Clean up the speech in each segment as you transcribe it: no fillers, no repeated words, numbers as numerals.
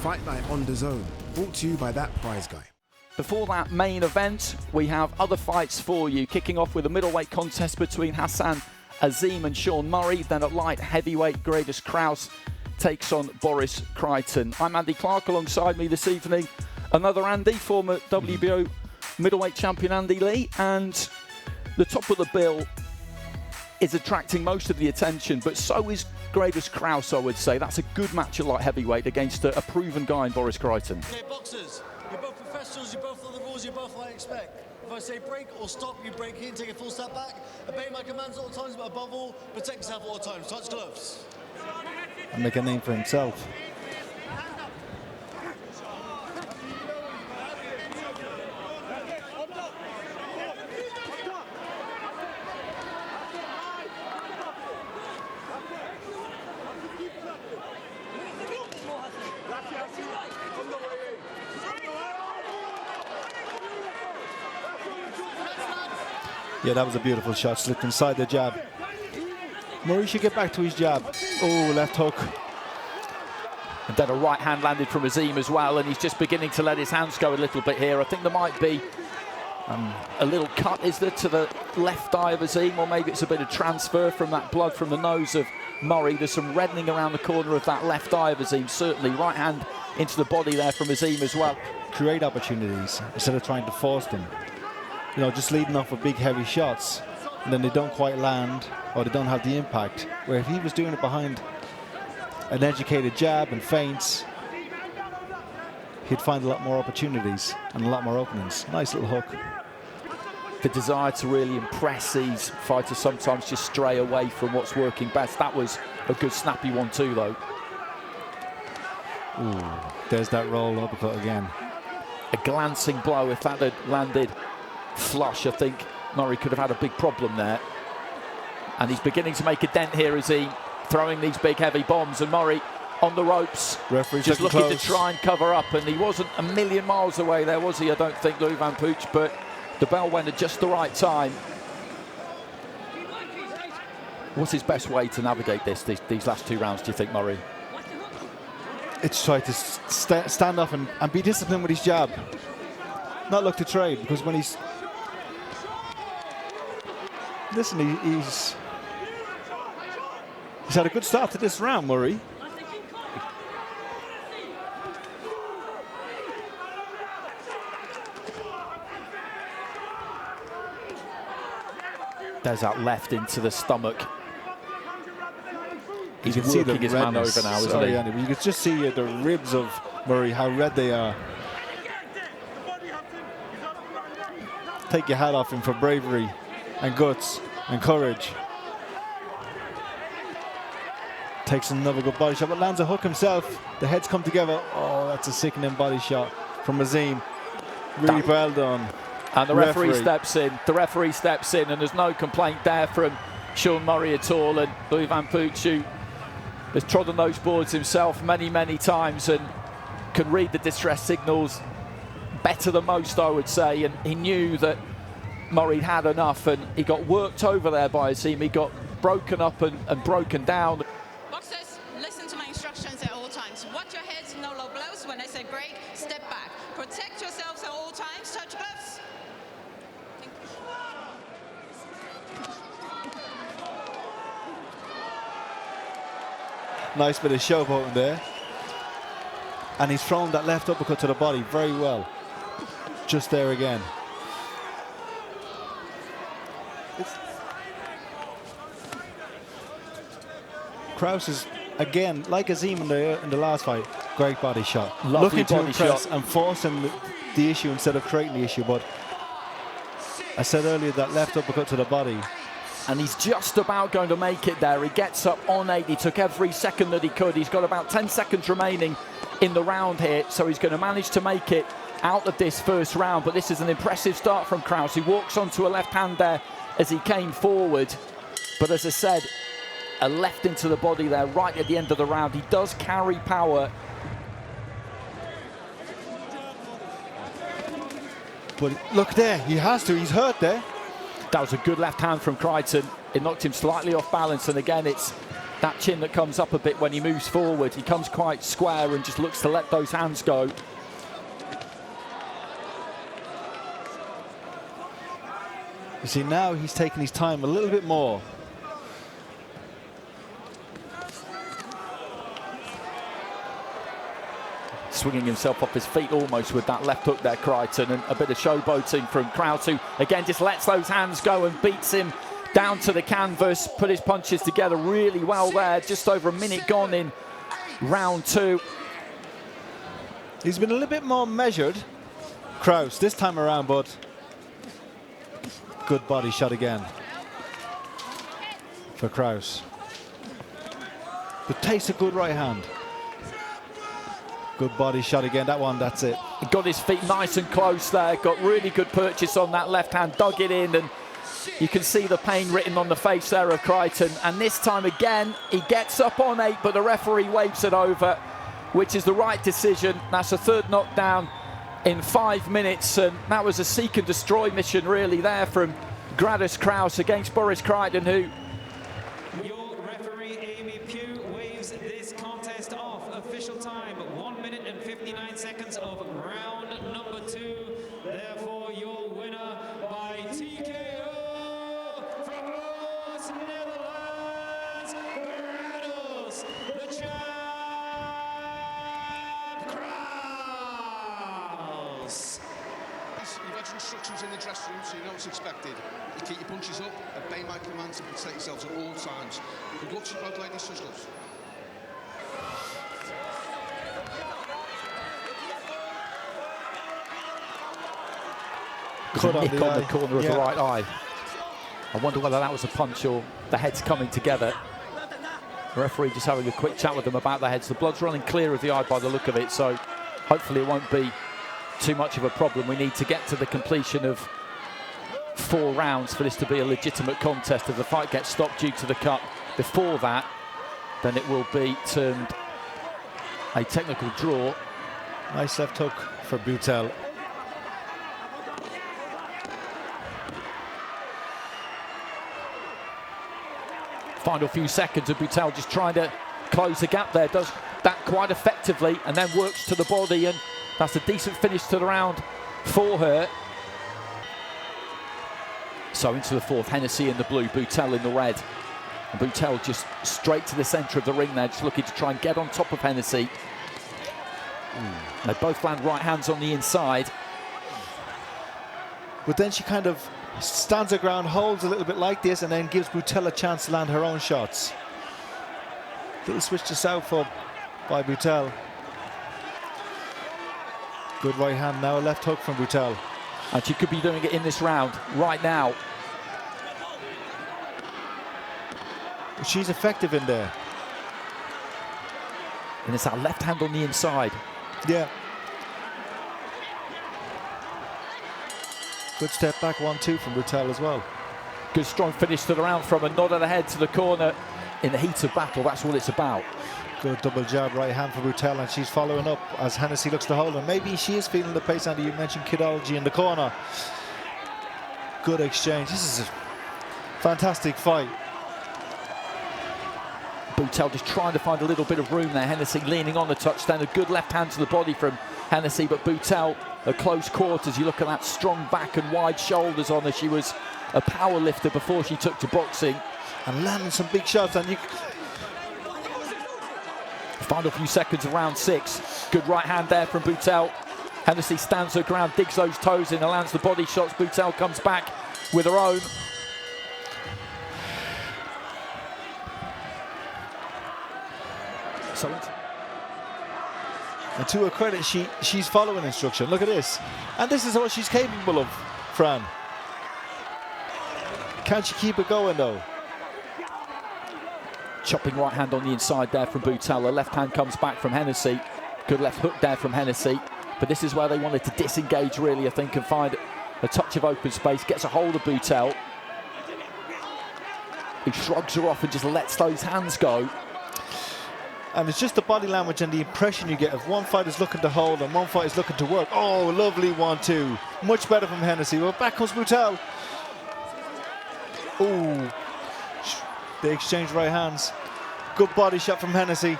Fight Night on DAZN, brought to you by that prize guy. Before that main event, we have other fights for you, kicking off with a middleweight contest between Hassan Azim and Sean Murray. Then at light heavyweight, Gradus Kraus takes on Boris Crighton. I'm Andy Clark. Alongside me this evening, another Andy, former WBO middleweight champion Andy Lee. And the top of the bill is attracting most of the attention, but so is Gradus Kraus, I would say. That's a good match at light heavyweight against a proven guy in Boris Crighton. Okay, boxers, you're both professionals, you both know the rules, you both what I expect. If I say break or stop, you break in, take a full step back. Obey my commands at all times, but above all, protect yourself at all times. Touch gloves. And make a name for himself. Yeah, that was a beautiful shot, slipped inside the jab. Murray should get back to his jab. Oh, left hook. And then a right hand landed from Azim as well, and he's just beginning to let his hands go a little bit here. I think there might be a little cut, is there, to the left eye of Azim, or maybe it's a bit of transfer from that blood from the nose of Murray. There's some reddening around the corner of that left eye of Azim, certainly. Right hand into the body there from Azim as well. Create opportunities instead of trying to force them. You know, just leading off with big heavy shots, and then they don't quite land, or they don't have the impact. Where if he was doing it behind an educated jab and feints, he'd find a lot more opportunities and a lot more openings. Nice little hook. The desire to really impress these fighters sometimes just stray away from what's working best. That was a good snappy one too, though. Ooh, there's that roll uppercut again. A glancing blow. If that had landed flush, I think Murray could have had a big problem there. And he's beginning to make a dent here as he throwing these big heavy bombs, and Murray on the ropes, referee just looking close to try and cover up. And he wasn't a million miles away there, was he? I don't think, Louis Van Pooch, but the bell went at just the right time. What's his best way to navigate these last two rounds, do you think, Murray? It's try to stand up and be disciplined with his jab, not look to trade, because when he's he's had a good start to this round, Murray. There's that left into the stomach. He's can see working the his man redness. over now, isn't Sorry, he? Andy, but you can just see the ribs of Murray, how red they are. Take your hat off him for bravery and guts and courage. Takes another good body shot, but lands a hook himself. The heads come together. Oh, that's a sickening body shot from Azim. Really well done. And the referee steps in. The referee steps in, and there's no complaint there from Sean Murray at all. And Louis Van Pooch, who has trodden those boards himself many, many times and can read the distress signals better than most, I would say. And he knew that Murray had enough, and he got worked over there by Azim. He got broken up and broken down. Boxers, listen to my instructions at all times. Watch your heads, no low blows. When I say break, step back. Protect yourselves at all times. Touch gloves. Nice bit of showboating there. And he's thrown that left uppercut to the body very well. Just there again. Kraus is, again, like Azim in the last fight, great body shot. Lovely Looking to body impress shot. and forcing the issue instead of creating the issue. But I said earlier, that left uppercut to the body. And he's just about going to make it there. He gets up on 8. He took every second that he could. He's got about 10 seconds remaining in the round here, so he's going to manage to make it out of this first round. But this is an impressive start from Kraus. He walks onto a left hand there as he came forward. But as I said, a left into the body there right at the end of the round. He does carry power. But look there, he has to, he's hurt there. That was a good left hand from Crighton. It knocked him slightly off balance, and again, it's that chin that comes up a bit when he moves forward. He comes quite square and just looks to let those hands go. You see, now he's taking his time a little bit more. Swinging himself off his feet almost with that left hook there, Crighton, and a bit of showboating from Kraus, who again just lets those hands go and beats him down to the canvas, put his punches together really well there. Just over a minute gone in round 2. He's been a little bit more measured, Kraus, this time around, but good body shot again for Kraus. But takes a good right hand. Good body shot again, that one, that's it. He got his feet nice and close there, got really good purchase on that left hand, dug it in, and you can see the pain written on the face there of Crighton. And this time again, he gets up on 8, but the referee waves it over, which is the right decision. That's a 3rd knockdown in 5 minutes, and that was a seek and destroy mission really there from Gradus Kraus against Boris Crighton, who... Your referee, Amy Pugh, waves this contest off. Official time, 1 minute and 59 seconds of round number 2. Therefore, your winner by TKO from Los Netherlands, Gradus, the champ, Kraus. You've had instructions in the dressing room, so you know what's expected. You keep your punches up, obey my commands, and protect yourselves at all times. Good luck to you both, ladies. Such gloves. Nick on the corner of the right eye. I wonder whether that was a punch or the heads coming together. The referee just having a quick chat with them about the heads. The blood's running clear of the eye by the look of it, so hopefully it won't be too much of a problem. We need to get to the completion of 4 rounds for this to be a legitimate contest. If the fight gets stopped due to the cut before that, then it will be termed a technical draw. Nice left hook for Bouttell. Final few seconds of Bouttell just trying to close the gap there. Does that quite effectively and then works to the body, and that's a decent finish to the round for her. So into the 4th, Hennessy in the blue, Bouttell in the red. And Bouttell just straight to the centre of the ring there, just looking to try and get on top of Hennessy. They both land right hands on the inside. But then she kind of stands her ground, holds a little bit like this, and then gives Bouttell a chance to land her own shots. Little switch to southpaw by Bouttell. Good right hand, now a left hook from Bouttell. And she could be doing it in this round right now. She's effective in there. And it's that left hand on the inside. Yeah. Good step back, 1-2 from Bouttell as well. Good strong finish to the round from a nod of the head to the corner in the heat of battle. That's what it's about. Good double jab right hand for Bouttell, and she's following up as Hennessy looks to hold her. Maybe she is feeling the pace, Andy. You mentioned Kidology in the corner. Good exchange. This is a fantastic fight. Bouttell just trying to find a little bit of room there. Hennessy leaning on the touchdown. A good left hand to the body from Hennessy, but Bouttell at close quarters. You look at that strong back and wide shoulders on her. She was a power lifter before she took to boxing. And landing some big shots. And you... Final few seconds of round 6. Good right hand there from Bouttell. Hennessy stands her ground, digs those toes in and lands the body shots. Bouttell comes back with her own. And to her credit, she's following instruction. Look at this. And this is what she's capable of, Fran. Can she keep it going, though? Chopping right hand on the inside there from Bouttell. The left hand comes back from Hennessy. Good left hook there from Hennessy. But this is where they wanted to disengage, really, I think, and find a touch of open space. Gets a hold of Bouttell, who shrugs her off and just lets those hands go. And it's just the body language and the impression you get of one fighter's looking to hold and one fighter's looking to work. Oh, lovely 1-2. Much better from Hennessy. Well, back comes Bouttell. Ooh. They exchange right hands. Good body shot from Hennessy.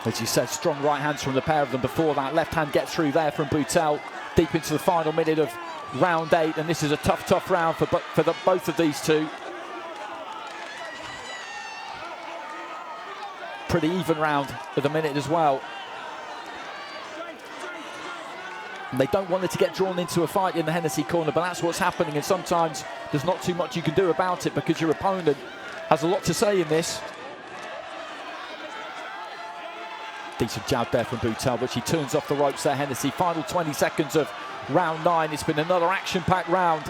As you said, strong right hands from the pair of them before that. Left hand gets through there from Bouttell, deep into the final minute of round 8, and this is a tough round for both of these two. Pretty even round at the minute as well. And they don't want it to get drawn into a fight in the Hennessy corner, but that's what's happening, and sometimes there's not too much you can do about it because your opponent has a lot to say in this. Decent jab there from Bouttell, but she turns off the ropes there, Hennessy. Final 20 seconds of round 9. It's been another action-packed round.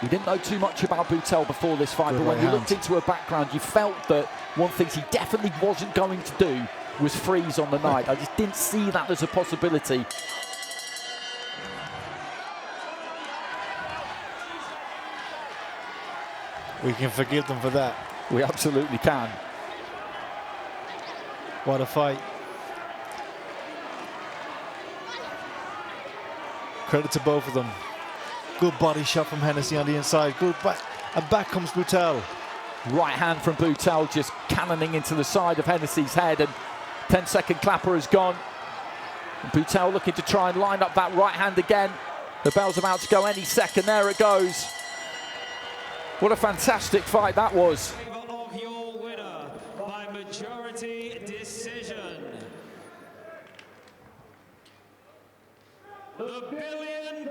We didn't know too much about Bouttell before this fight, but when you looked into her background, you felt that one thing he definitely wasn't going to do was freeze on the night. I just didn't see that as a possibility. We can forgive them for that. We absolutely can. What a fight. Credit to both of them. Good body shot from Hennessy on the inside. Good back. And back comes Bouttell. Right hand from Bouttell just cannoning into the side of Hennessy's head, and 10-second clapper has gone. And Bouttell looking to try and line up that right hand again. The bell's about to go any second. There it goes. What a fantastic fight that was. Of your winner by majority decision, the $1 billion